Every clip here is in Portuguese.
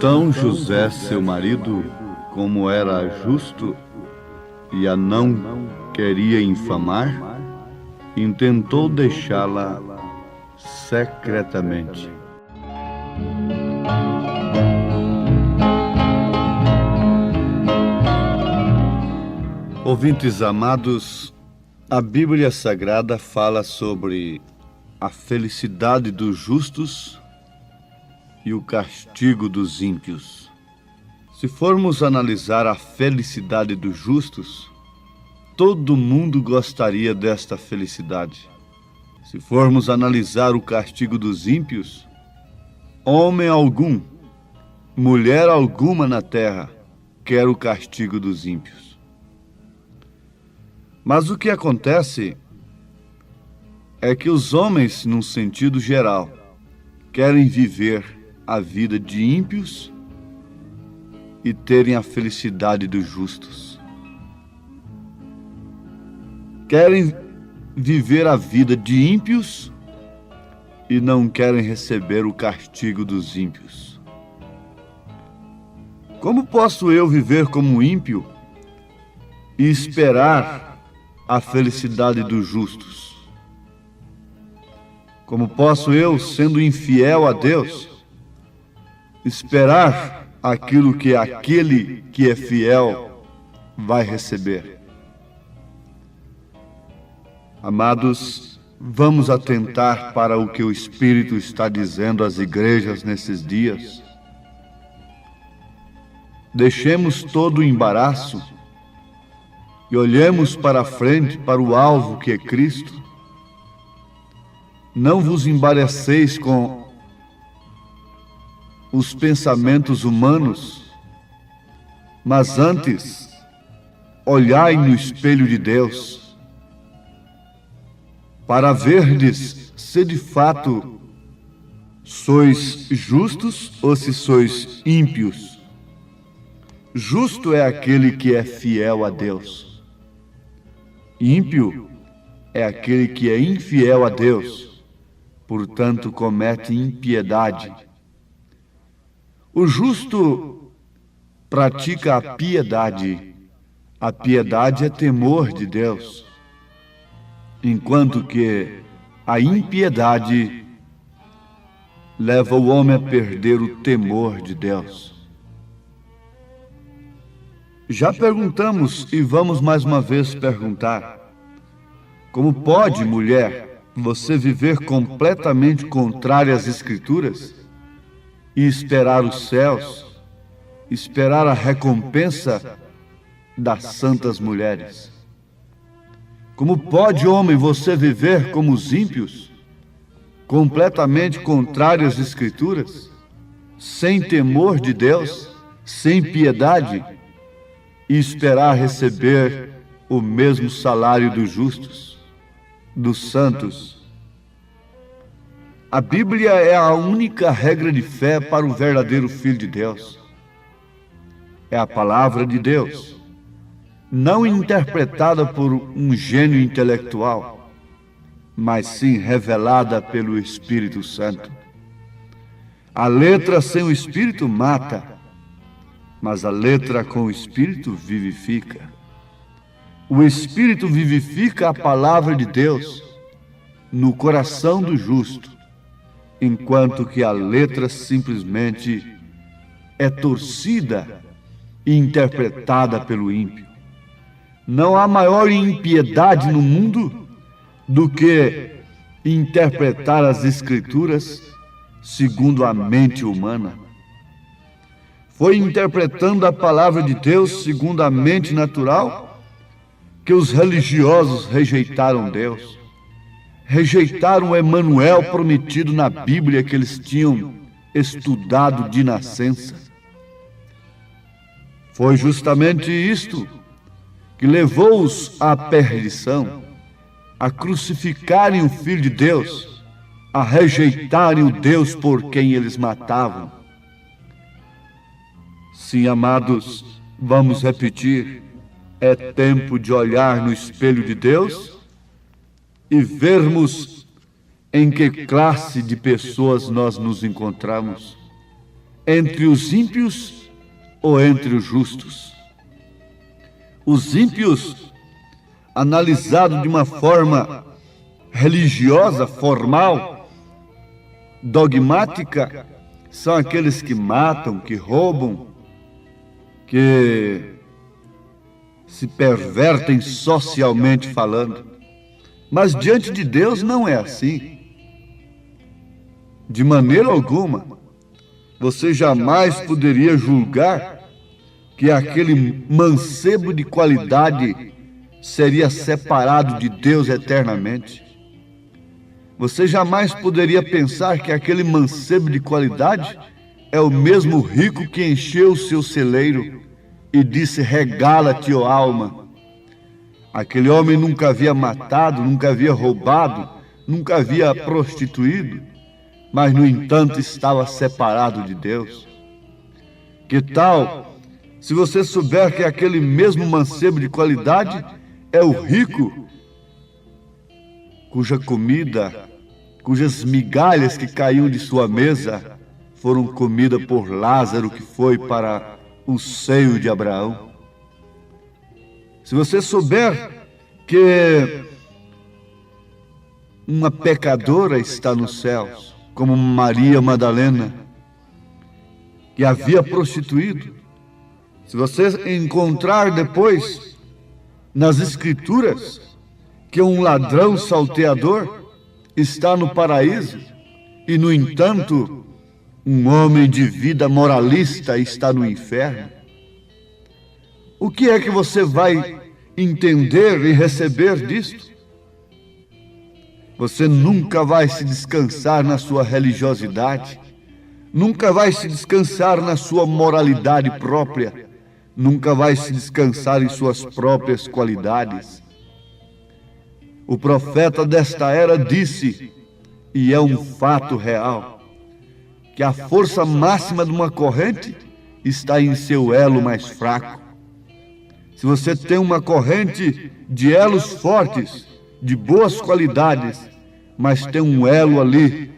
Então José, seu marido, como era justo e a não queria infamar, intentou deixá-la secretamente. Ouvintes amados, a Bíblia Sagrada fala sobre a felicidade dos justos e o castigo dos ímpios. Se formos analisar a felicidade dos justos, todo mundo gostaria desta felicidade. Se formos analisar o castigo dos ímpios, homem algum, mulher alguma na terra quer o castigo dos ímpios. Mas o que acontece é que os homens, num sentido geral, querem viver a vida de ímpios e terem a felicidade dos justos. Querem viver a vida de ímpios e não querem receber o castigo dos ímpios. Como posso eu viver como ímpio e esperar a felicidade dos justos? Como posso eu, sendo infiel a Deus, esperar aquilo que aquele que é fiel vai receber? Amados, vamos atentar para o que o Espírito está dizendo às igrejas nesses dias. Deixemos todo o embaraço e olhemos para a frente, para o alvo que é Cristo. Não vos embaraceis com os pensamentos humanos, mas antes, olhai no espelho de Deus, para verdes se de fato sois justos ou se sois ímpios. Justo é aquele que é fiel a Deus. Ímpio é aquele que é infiel a Deus, portanto comete impiedade. O justo pratica a piedade. A piedade é temor de Deus, enquanto que a impiedade leva o homem a perder o temor de Deus. Já perguntamos e vamos mais uma vez perguntar: como pode, mulher, você viver completamente contrária às Escrituras e esperar os céus, esperar a recompensa das santas mulheres? Como pode, homem, você viver como os ímpios, completamente contrário às Escrituras, sem temor de Deus, sem piedade, e esperar receber o mesmo salário dos justos, dos santos? A Bíblia é a única regra de fé para o verdadeiro Filho de Deus. É a palavra de Deus, não interpretada por um gênio intelectual, mas sim revelada pelo Espírito Santo. A letra sem o Espírito mata, mas a letra com o Espírito vivifica. O Espírito vivifica a palavra de Deus no coração do justo, enquanto que a letra simplesmente é torcida e interpretada pelo ímpio. Não há maior impiedade no mundo do que interpretar as Escrituras segundo a mente humana. Foi interpretando a palavra de Deus segundo a mente natural que os religiosos rejeitaram Deus. Rejeitaram o Emanuel prometido na Bíblia que eles tinham estudado de nascença. Foi justamente isto que levou-os à perdição, a crucificarem o Filho de Deus, a rejeitarem o Deus por quem eles matavam. Sim, amados, vamos repetir. É tempo de olhar no espelho de Deus e vermos em que classe de pessoas nós nos encontramos. Entre os ímpios ou entre os justos? Os ímpios, analisado de uma forma religiosa, formal, dogmática, são aqueles que matam, que roubam, que se pervertem socialmente falando. Mas diante de Deus não é assim. De maneira alguma. Você jamais poderia julgar que aquele mancebo de qualidade seria separado de Deus eternamente. Você jamais poderia pensar que aquele mancebo de qualidade é o mesmo rico que encheu o seu celeiro e disse: regala-te, ó alma. Aquele homem nunca havia matado, nunca havia roubado, nunca havia prostituído, mas no entanto estava separado de Deus. Que tal se você souber que aquele mesmo mancebo de qualidade é o rico cuja comida, cujas migalhas que caíam de sua mesa foram comida por Lázaro, que foi para o seio de Abraão? Se você souber que uma pecadora está nos céus, como Maria Madalena, que havia prostituído, se você encontrar depois nas Escrituras que um ladrão salteador está no paraíso e, no entanto, um homem de vida moralista está no inferno, o que é que você vai entender e receber disto? Você nunca vai se descansar na sua religiosidade, nunca vai se descansar na sua moralidade própria, nunca vai se descansar em suas próprias qualidades. O profeta desta era disse, e é um fato real, que a força máxima de uma corrente está em seu elo mais fraco. Se você tem uma corrente de elos fortes, de boas qualidades, mas tem um elo ali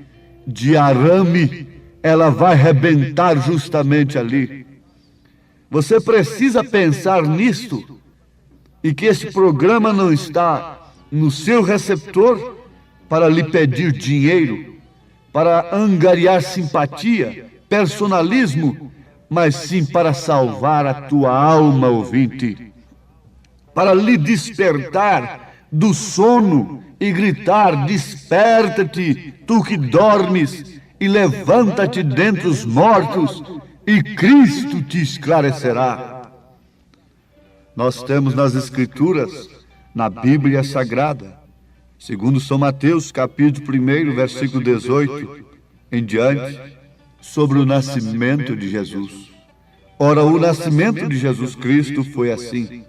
de arame, ela vai rebentar justamente ali. Você precisa pensar nisto, e que esse programa não está no seu receptor para lhe pedir dinheiro, para angariar simpatia, personalismo, mas sim para salvar a tua alma, ouvinte, para lhe despertar do sono e gritar: desperta-te, tu que dormes, e levanta-te dentre os mortos, e Cristo te esclarecerá. Nós temos nas Escrituras, na Bíblia Sagrada, segundo São Mateus, capítulo 1, versículo 18 em diante, sobre o nascimento de Jesus. Ora, o nascimento de Jesus Cristo foi assim.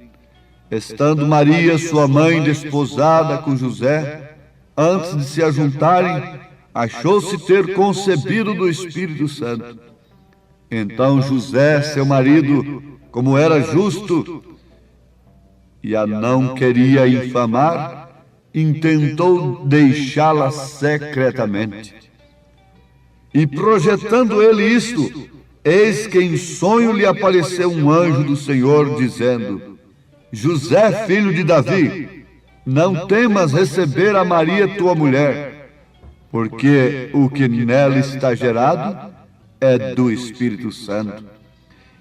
Estando Maria, sua mãe, desposada com José, antes de se ajuntarem, achou-se ter concebido do Espírito Santo. Então José, seu marido, como era justo e a não queria infamar, intentou deixá-la secretamente. E projetando ele isto, eis que em sonho lhe apareceu um anjo do Senhor, dizendo: José, filho de Davi, não temas receber a Maria tua mulher, porque o que nela está gerado é do Espírito Santo.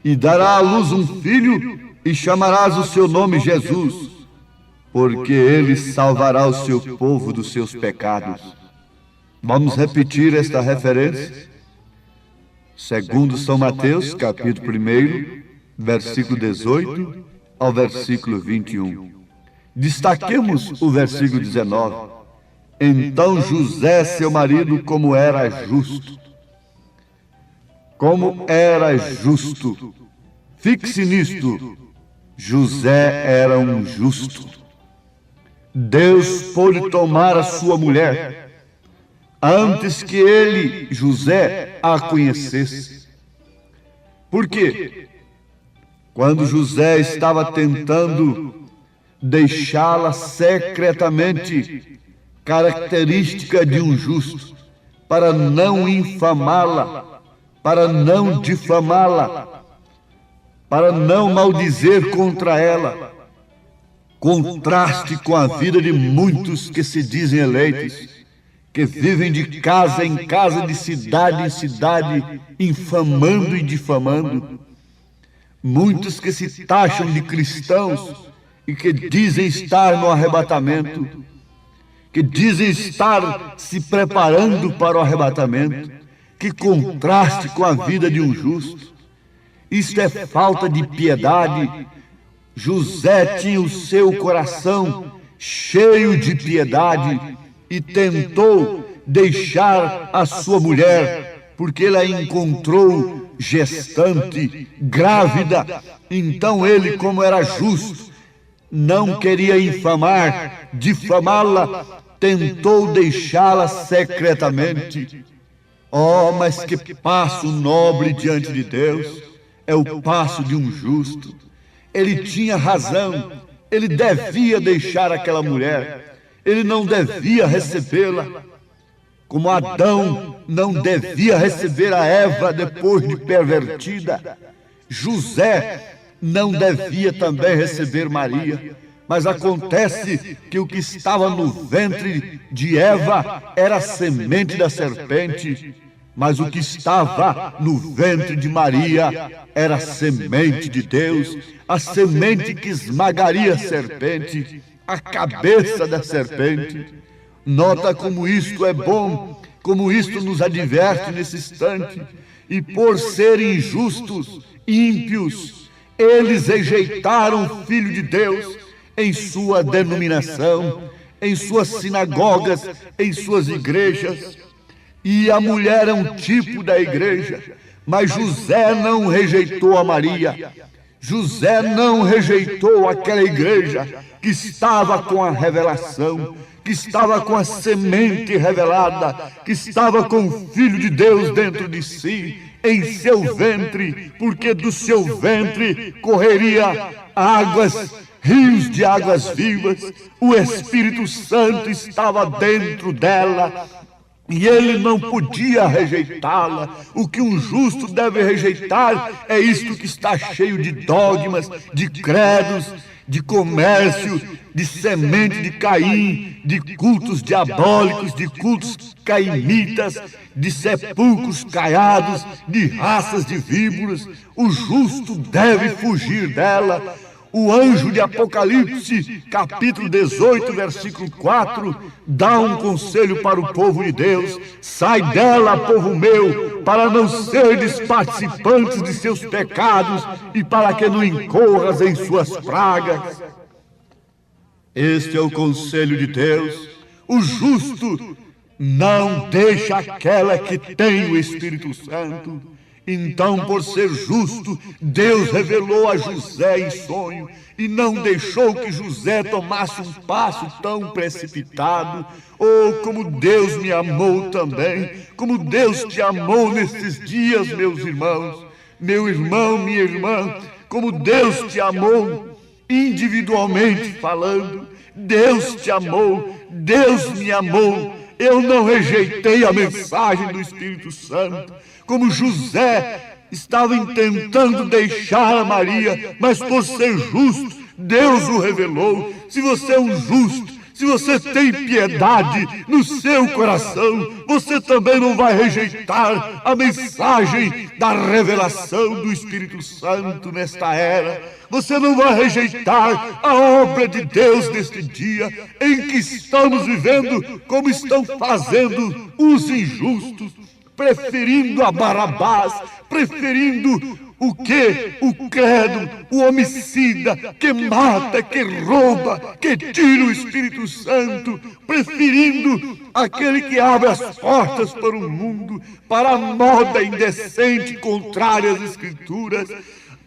E dará à luz um filho, e chamarás o seu nome Jesus, porque ele salvará o seu povo dos seus pecados. Vamos repetir esta referência? Segundo São Mateus, capítulo 1, versículo 18 ao versículo 21. Destaquemos o versículo 19. Então José, seu marido, como era justo. Como era justo. Fixe nisto. José era um justo. Deus pôde tomar a sua mulher antes que ele, José, a conhecesse. Por quê? quando José estava tentando deixá-la secretamente, característica de um justo, para não infamá-la, para não difamá-la, para não maldizer contra ela. Contraste com a vida de muitos que se dizem eleitos, que vivem de casa em casa, de cidade em cidade, infamando e difamando. Muitos que se taxam de cristãos e que dizem estar no arrebatamento, que dizem estar se preparando para o arrebatamento. Que contraste com a vida de um justo. Isto é falta de piedade. José tinha o seu coração cheio de piedade e tentou deixar a sua mulher, porque ele a encontrou gestante, grávida. Então ele, como era justo, não queria infamar, difamá-la, tentou deixá-la secretamente. Oh, mas que passo nobre diante de Deus é o passo de um justo. Ele tinha razão, ele devia deixar aquela mulher, ele não devia recebê-la, como Adão não devia receber a Eva depois de pervertida. José não devia também receber Maria, mas acontece que o que estava no ventre de Eva era a semente da serpente, mas o que estava no ventre de Maria era a semente de Deus, a semente que esmagaria a serpente, a cabeça da serpente. Nota como isto é bom, como isto nos adverte nesse instante. E por serem injustos, ímpios, eles rejeitaram o Filho de Deus em sua denominação, em suas sinagogas, em suas igrejas. E a mulher é um tipo da igreja, mas José não rejeitou a Maria. José não rejeitou aquela igreja que estava com a revelação, que estava com a semente revelada, que estava com o Filho de Deus dentro de si, em seu ventre, porque do seu ventre correria águas, rios de águas vivas. O Espírito Santo estava dentro dela, e ele não podia rejeitá-la. O que um justo deve rejeitar é isto que está cheio de dogmas, de credos, de comércio, de semente de Caim, de cultos diabólicos, de cultos cainitas, de sepulcros caiados, de raças de víboras. O justo deve fugir dela. O anjo de Apocalipse, capítulo 18, versículo 4, dá um conselho para o povo de Deus: sai dela, povo meu, para não seres participantes de seus pecados e para que não incorras em suas pragas. Este é o conselho de Deus. O justo não deixa aquela que tem o Espírito Santo. Então, por ser justo, Deus revelou a José em sonho e não deixou que José tomasse um passo tão precipitado. Oh, como Deus me amou também, como Deus te amou nesses dias, meus irmãos, meu irmão, minha irmã, como Deus te amou individualmente falando. Deus te amou, Deus me amou. Eu não rejeitei a mensagem do Espírito Santo, como José estava tentando deixar a Maria, mas por ser justo, Deus o revelou. Se você é um justo, se você tem piedade no seu coração, você também não vai rejeitar a mensagem da revelação do Espírito Santo nesta era. Você não vai rejeitar a obra de Deus neste dia em que estamos vivendo, como estão fazendo os injustos, preferindo a Barabás, preferindo o quê? O credo, o homicida, que mata, que rouba, que tira o Espírito Santo, preferindo aquele que abre as portas para o mundo, para a moda indecente, contrária às Escrituras,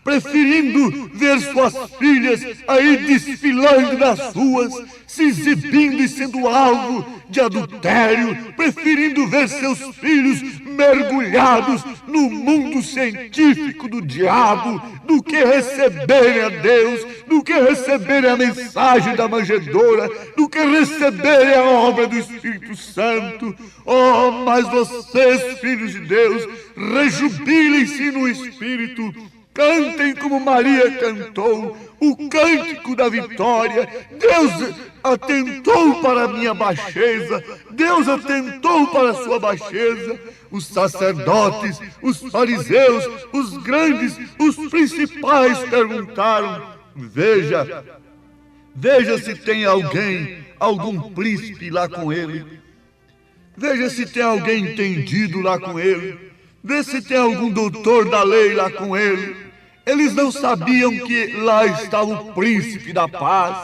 preferindo ver suas filhas aí desfilando nas ruas, se exibindo e sendo alvo de adultério, preferindo ver seus filhos mergulhados no mundo científico do diabo, do que receberem a Deus, do que receberem a mensagem da manjedoura, do que receberem a obra do Espírito Santo. Oh, mas vocês, filhos de Deus, rejubilem-se no Espírito, cantem como Maria cantou, o cântico da vitória. Deus atentou para a minha baixeza, Deus atentou para a sua baixeza. Os sacerdotes, os fariseus, os grandes, os principais perguntaram: veja se tem alguém, algum príncipe lá com ele. Veja se tem alguém entendido lá com ele. Vê se tem algum doutor da lei lá com ele. Eles não sabiam que lá estava o príncipe da paz.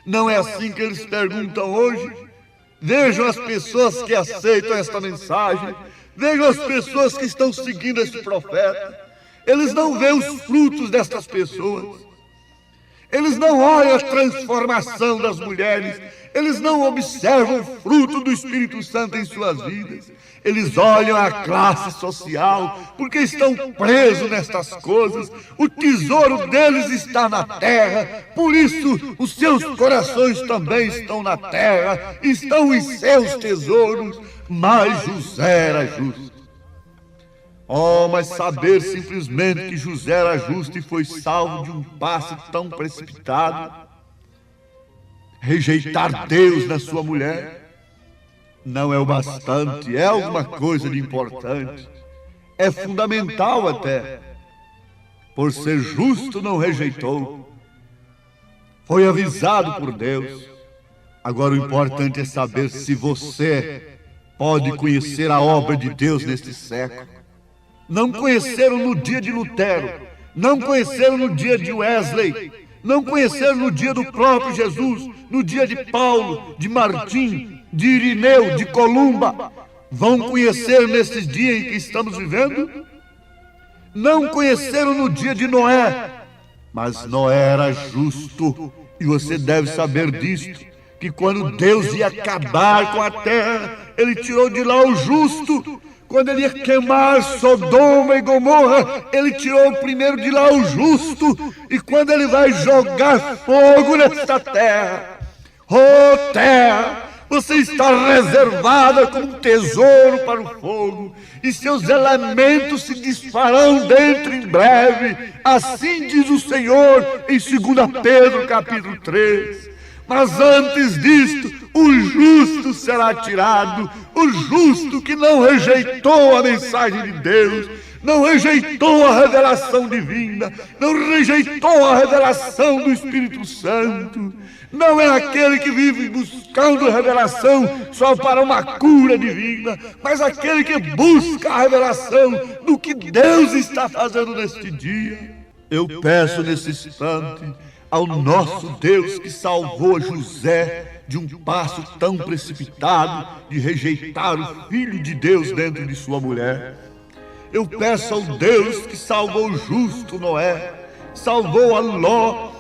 Não é assim que eles perguntam hoje? Vejam as pessoas que aceitam esta mensagem. Vejam as pessoas que estão seguindo esse profeta. Eles não veem os frutos destas pessoas. Eles não olham a transformação das mulheres. Eles não observam o fruto do Espírito Santo em suas vidas. Eles olham a classe social, porque estão presos nestas coisas. O tesouro deles está na terra, por isso os seus corações também estão na terra, estão em seus tesouros. Mas José era justo. Oh, mas saber simplesmente que José era justo e foi salvo de um passo tão precipitado, rejeitar Deus na sua mulher, não é o bastante, é alguma coisa de importante, é fundamental até. Por ser justo não rejeitou, foi avisado por Deus. Agora o importante é saber se você pode conhecer a obra de Deus neste século. Não conheceram no dia de Lutero, não conheceram no dia de Wesley, não conheceram no dia do próprio Jesus, no dia de Paulo, de Martim, de Irineu, de Columba. Vão conhecer nesses dias em que estamos vivendo? Não conheceram no dia de Noé, mas Noé era justo, e você deve saber disto, que quando Deus ia acabar com a terra, Ele tirou de lá o justo. Quando ele ia queimar Sodoma e Gomorra, ele tirou primeiro de lá o justo. E quando ele vai jogar fogo nesta terra, oh terra, você está reservada como um tesouro para o fogo, e seus elementos se desfarão dentro em breve. Assim diz o Senhor em 2 Pedro capítulo 3. Mas antes disto, o justo será tirado, o justo que não rejeitou a mensagem de Deus, não rejeitou a revelação divina, não rejeitou a revelação do Espírito Santo. Não é aquele que vive buscando revelação só para uma cura divina, mas aquele que busca a revelação do que Deus está fazendo neste dia. Eu peço nesse instante ao nosso Deus que salvou José de um passo tão precipitado de rejeitar o Filho de Deus dentro de sua mulher. Eu peço ao Deus que salvou o justo Noé, salvou a Ló.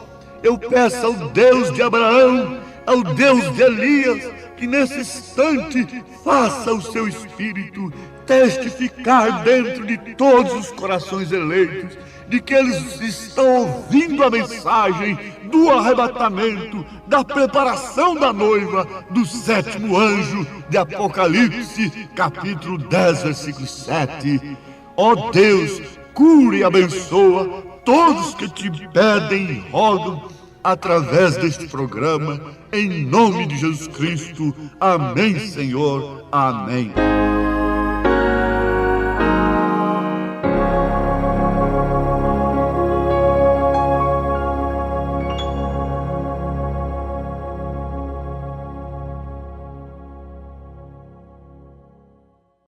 Eu peço ao Deus de Abraão, ao Deus de Elias, que nesse instante faça o seu Espírito testificar dentro de todos os corações eleitos, de que eles estão ouvindo a mensagem do arrebatamento, da preparação da noiva, do 7º anjo de Apocalipse, capítulo 10, versículo 7. Ó Deus, cura e abençoa todos que te pedem e rogam através deste programa, em nome de Jesus Cristo. Amém, Senhor. Amém.